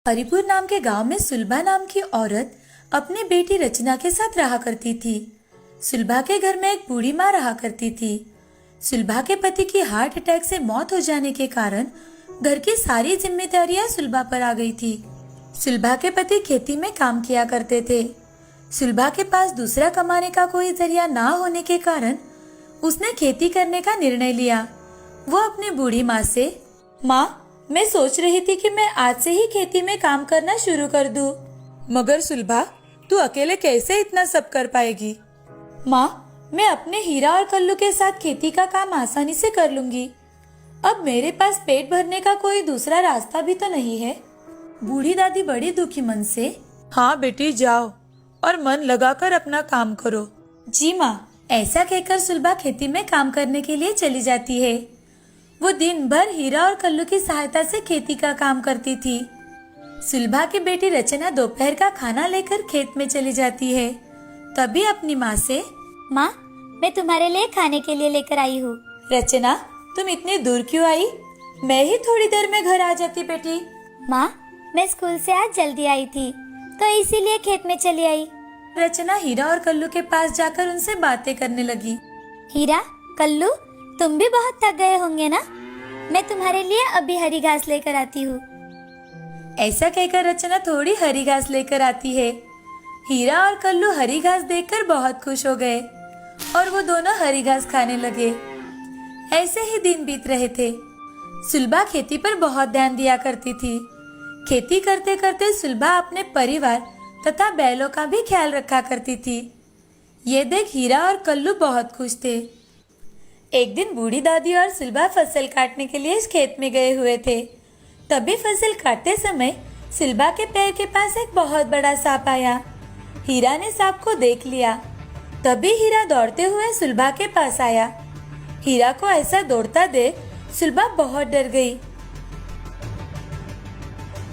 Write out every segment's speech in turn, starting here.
हरिपुर नाम के गांव में सुलभा नाम की औरत अपनी बेटी रचना के साथ रहा करती थी। सुलभा के घर में एक बूढ़ी माँ रहा करती थी। सुलभा के पति की हार्ट अटैक से मौत हो जाने के कारण घर की सारी जिम्मेदारियां सुलभा पर आ गई थी। सुलभा के पति खेती में काम किया करते थे। सुलभा के पास दूसरा कमाने का कोई जरिया ना होने के कारण उसने खेती करने का निर्णय लिया। वो अपनी बूढ़ी माँ से, माँ, मैं सोच रही थी कि मैं आज से ही खेती में काम करना शुरू कर दूं। मगर सुलभा, तू अकेले कैसे इतना सब कर पाएगी? माँ, मैं अपने हीरा और कल्लू के साथ खेती का काम आसानी से कर लूंगी। अब मेरे पास पेट भरने का कोई दूसरा रास्ता भी तो नहीं है। बूढ़ी दादी बड़ी दुखी मन से, हाँ बेटी, जाओ और मन लगाकर अपना काम करो। जी माँ। ऐसा कहकर सुलभा खेती में काम करने के लिए चली जाती है। वो दिन भर हीरा और कल्लू की सहायता से खेती का काम करती थी। सुलभा की बेटी रचना दोपहर का खाना लेकर खेत में चली जाती है। तभी अपनी माँ से, माँ, मैं तुम्हारे लिए खाने के लिए लेकर आई हूँ। रचना, तुम इतनी दूर क्यों आई? मैं ही थोड़ी देर में घर आ जाती बेटी। माँ, मैं स्कूल से आज जल्दी आई थी तो इसीलिए खेत में चली आई। रचना हीरा और कल्लू के पास जाकर उनसे बातें करने लगी। हीरा, कल्लू, तुम भी बहुत थक गए होंगे ना? मैं तुम्हारे लिए अभी हरी घास लेकर आती हूँ। ऐसा कहकर रचना थोड़ी हरी घास लेकर आती है। हीरा और कल्लू हरी घास देखकर बहुत खुश हो गए और वो दोनों हरी घास खाने लगे। ऐसे ही दिन बीत रहे थे। सुलभा खेती पर बहुत ध्यान दिया करती थी। खेती करते करते सुलभा अपने परिवार तथा बैलों का भी ख्याल रखा करती थी। ये देख हीरा और कल्लू बहुत खुश थे। एक दिन बूढ़ी दादी और सुलभा फसल काटने के लिए इस खेत में गए हुए थे। तभी फसल काटते समय सुलभा के पैर के पास एक बहुत बड़ा सांप आया। हीरा ने सांप को देख लिया। तभी हीरा दौड़ते हुए सुलभा के पास आया। हीरा को ऐसा दौड़ता देख सुलभा बहुत डर गई।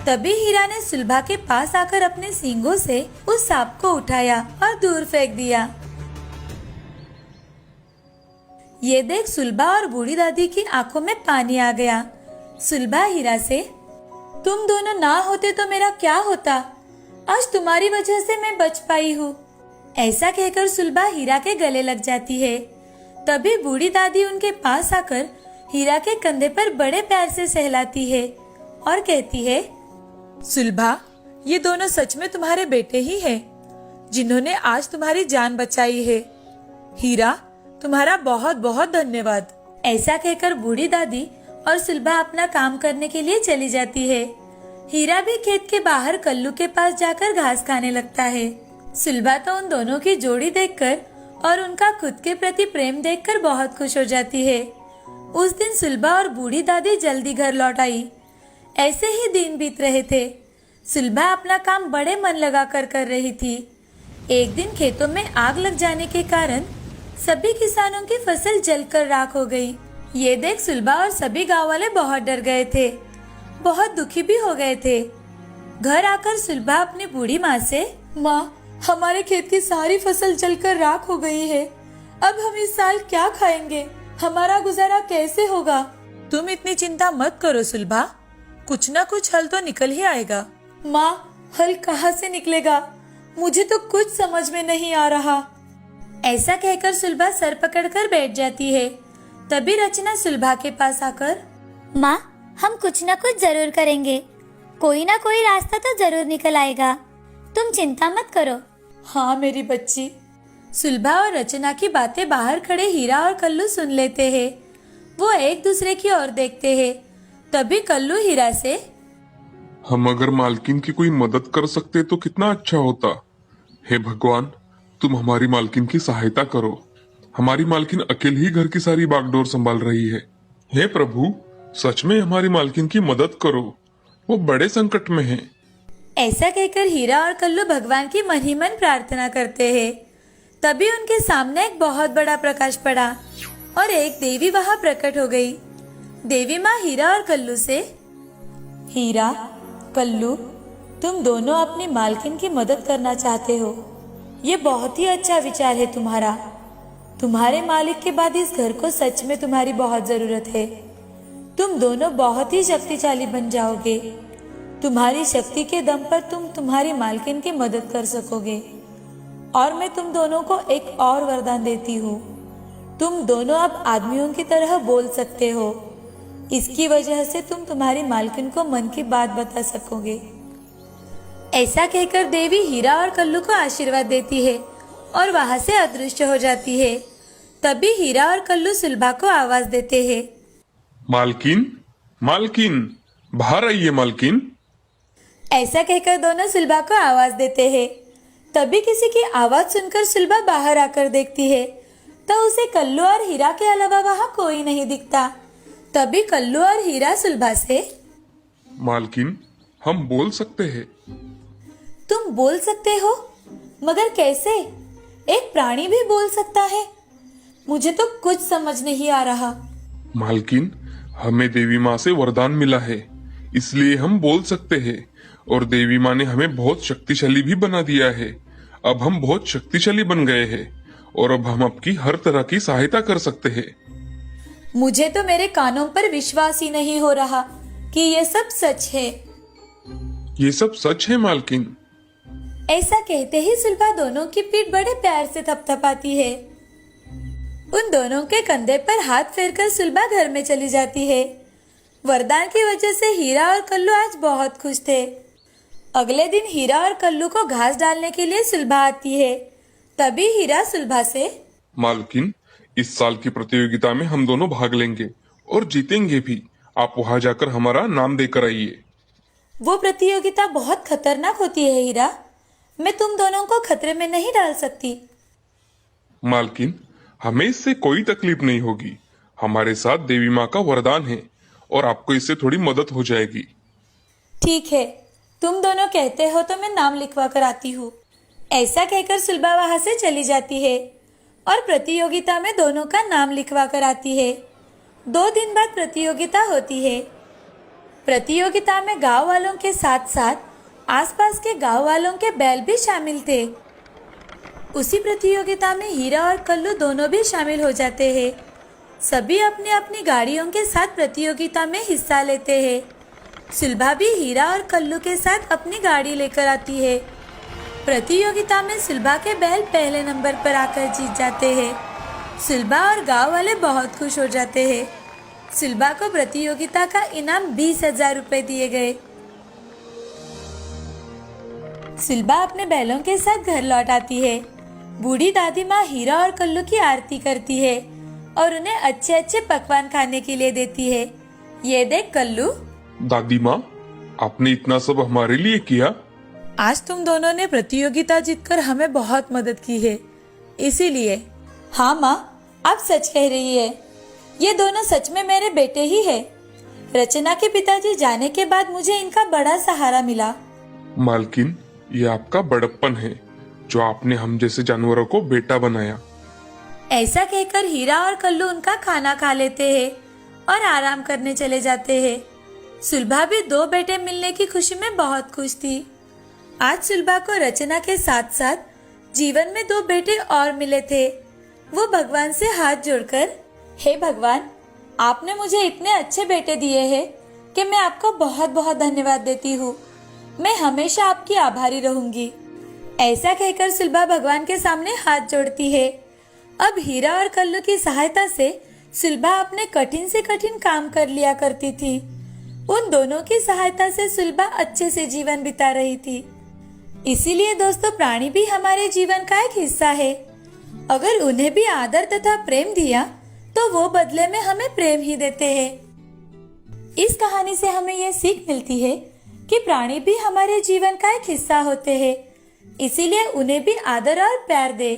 तभी हीरा ने सुलभा के पास आकर अपने सींगों से उस सांप को उठाया और दूर फेंक दिया। ये देख सुलभा और बूढ़ी दादी की आंखों में पानी आ गया। सुलभा हीरा से, तुम दोनों ना होते तो मेरा क्या होता? आज तुम्हारी वजह से मैं बच पाई हूँ। ऐसा कहकर सुलभा हीरा के गले लग जाती है। तभी बूढ़ी दादी उनके पास आकर हीरा के कंधे पर बड़े प्यार से सहलाती है और कहती है, सुलभा, ये दोनों सच में तुम्हारे बेटे ही हैं, जिन्होंने आज तुम्हारी जान बचाई है। हीरा, तुम्हारा बहुत बहुत धन्यवाद। ऐसा कहकर बूढ़ी दादी और सुलभा अपना काम करने के लिए चली जाती है। हीरा भी खेत के बाहर कल्लू के पास जाकर घास खाने लगता है। सुलभा तो उन दोनों की जोड़ी देखकर और उनका खुद के प्रति प्रेम देखकर बहुत खुश हो जाती है। उस दिन सुलभा और बूढ़ी दादी जल्दी घर लौट आई। ऐसे ही दिन बीत रहे थे। सुलभा अपना काम बड़े मन लगाकर कर रही थी। एक दिन खेतों में आग लग जाने के कारण सभी किसानों की फसल जलकर राख हो गई। ये देख सुलभा और सभी गांव वाले बहुत डर गए थे, बहुत दुखी भी हो गए थे। घर आकर सुलभा अपनी बूढ़ी माँ से, माँ, हमारे खेत की सारी फसल जलकर राख हो गई है। अब हम इस साल क्या खाएंगे? हमारा गुजारा कैसे होगा? तुम इतनी चिंता मत करो सुलभा, कुछ ना कुछ हल तो निकल ही आएगा। माँ, हल कहाँ से निकलेगा? मुझे तो कुछ समझ में नहीं आ रहा। ऐसा कहकर सुलभा सर पकड़कर बैठ जाती है। तभी रचना सुलभा के पास आकर, माँ, हम कुछ न कुछ जरूर करेंगे। कोई ना कोई रास्ता तो जरूर निकल आएगा। तुम चिंता मत करो। हाँ मेरी बच्ची। सुलभा और रचना की बातें बाहर खड़े हीरा और कल्लू सुन लेते हैं। वो एक दूसरे की ओर देखते हैं। तभी कल्लू हीरा से, हम अगर मालकिन की कोई मदद कर सकते तो कितना अच्छा होता। हे भगवान, तुम हमारी मालकिन की सहायता करो। हमारी मालकिन अकेले ही घर की सारी बागडोर संभाल रही है। हे प्रभु, सच में हमारी मालकिन की मदद करो, वो बड़े संकट में है। ऐसा कहकर हीरा और कल्लू भगवान की मन ही मन प्रार्थना करते हैं। तभी उनके सामने एक बहुत बड़ा प्रकाश पड़ा और एक देवी वहां प्रकट हो गई। देवी माँ हीरा और कल्लू से, हीरा, कल्लू, तुम दोनों अपनी मालकिन की मदद करना चाहते हो। ये बहुत ही अच्छा विचार है तुम्हारा। तुम्हारे मालिक के बाद इस घर को सच में तुम्हारी बहुत जरूरत है। तुम दोनों बहुत ही शक्तिशाली बन जाओगे। तुम्हारी शक्ति के दम पर तुम तुम्हारी मालकिन की मदद कर सकोगे। और मैं तुम दोनों को एक और वरदान देती हूँ, तुम दोनों अब आदमियों की तरह बोल सकते हो। इसकी वजह से तुम तुम्हारी मालकिन को मन की बात बता सकोगे। ऐसा कहकर देवी हीरा और कल्लू को आशीर्वाद देती है और वहां से अदृश्य हो जाती है। तभी हीरा और कल्लू सुलभा को आवाज देते हैं। मालकिन, मालकिन, बाहर आइए मालकिन। ऐसा कहकर दोनों सुलभा को आवाज देते हैं। तभी किसी की आवाज सुनकर सुलभा बाहर आकर देखती है तो उसे कल्लू और हीरा के अलावा वहां कोई नहीं दिखता। तभी कल्लू और हीरा सुलभा से, मालकिन, हम बोल सकते हैं। तुम बोल सकते हो? मगर कैसे? एक प्राणी भी बोल सकता है? मुझे तो कुछ समझ नहीं आ रहा। मालकिन, हमें देवी माँ से वरदान मिला है, इसलिए हम बोल सकते हैं। और देवी माँ ने हमें बहुत शक्तिशाली भी बना दिया है। अब हम बहुत शक्तिशाली बन गए हैं और अब हम आपकी हर तरह की सहायता कर सकते हैं। मुझे तो मेरे कानों पर विश्वास ही नहीं हो रहा कि ये सब सच है। ये सब सच है मालकिन। ऐसा कहते ही सुलभा दोनों की पीठ बड़े प्यार से थपथपाती है। उन दोनों के कंधे पर हाथ फेरकर सुलभा घर में चली जाती है। वरदान की वजह से हीरा और कल्लू आज बहुत खुश थे। अगले दिन हीरा और कल्लू को घास डालने के लिए सुलभा आती है। तभी हीरा सुलभा से, मालकिन, इस साल की प्रतियोगिता में हम दोनों भाग लेंगे और जीतेंगे भी। आप वहां जाकर हमारा नाम देकर आइए। वो प्रतियोगिता बहुत खतरनाक होती है हीरा, मैं तुम दोनों को खतरे में नहीं डाल सकती। मालकिन, हमें इससे कोई तकलीफ नहीं होगी। हमारे साथ देवी माँ का वरदान है और आपको इससे थोड़ी मदद हो जाएगी। ठीक है, तुम दोनों कहते हो तो मैं नाम लिखवा कर आती हूँ। ऐसा कहकर सुलभा वहां से चली जाती है और प्रतियोगिता में दोनों का नाम लिखवा कर आती है। 2 दिन बाद प्रतियोगिता होती है। प्रतियोगिता में गांव वालों के साथ साथ आसपास के गांव वालों के बैल भी शामिल थे। उसी प्रतियोगिता में हीरा और कल्लू दोनों भी शामिल हो जाते हैं। सभी अपनी अपनी गाड़ियों के साथ प्रतियोगिता में हिस्सा लेते हैं। सुलभा भी हीरा और कल्लू के साथ अपनी गाड़ी लेकर आती है। प्रतियोगिता में सुलभा के बैल पहले नंबर पर आकर जीत जाते हैं। सुलभा और गांव वाले बहुत खुश हो जाते हैं। सुलभा को प्रतियोगिता का इनाम 20,000 रुपए दिए गए। सुलभा अपने बैलों के साथ घर लौट आती है। बूढ़ी दादी माँ हीरा और कल्लू की आरती करती है और उन्हें अच्छे अच्छे पकवान खाने के लिए देती है। ये देख कल्लू। दादी माँ, आपने इतना सब हमारे लिए किया। आज तुम दोनों ने प्रतियोगिता जीतकर हमें बहुत मदद की है, इसीलिए। हाँ माँ, आप सच कह रही है। ये दोनों सच में मेरे बेटे ही है। रचना के पिताजी जाने के बाद मुझे इनका बड़ा सहारा मिला। मालकिन, ये आपका बड़प्पन है जो आपने हम जैसे जानवरों को बेटा बनाया। ऐसा कहकर हीरा और कल्लू उनका खाना खा लेते हैं और आराम करने चले जाते हैं। सुलभा भी 2 बेटे मिलने की खुशी में बहुत खुश थी। आज सुलभा को रचना के साथ साथ जीवन में 2 बेटे और मिले थे। वो भगवान से हाथ जोड़कर, हे भगवान, आपने मुझे इतने अच्छे बेटे दिए हैं कि मैं आपको बहुत बहुत धन्यवाद देती हूँ। मैं हमेशा आपकी आभारी रहूंगी। ऐसा कहकर सुलभा भगवान के सामने हाथ जोड़ती है। अब हीरा और कल्लू की सहायता से सुलभा अपने कठिन से कठिन काम कर लिया करती थी। उन दोनों की सहायता से सुलभा अच्छे से जीवन बिता रही थी। इसीलिए दोस्तों, प्राणी भी हमारे जीवन का एक हिस्सा है। अगर उन्हें भी आदर तथा प्रेम दिया तो वो बदले में हमें प्रेम ही देते हैं। इस कहानी से हमें ये सीख मिलती है कि प्राणी भी हमारे जीवन का एक हिस्सा होते हैं, इसीलिए उन्हें भी आदर और प्यार दे।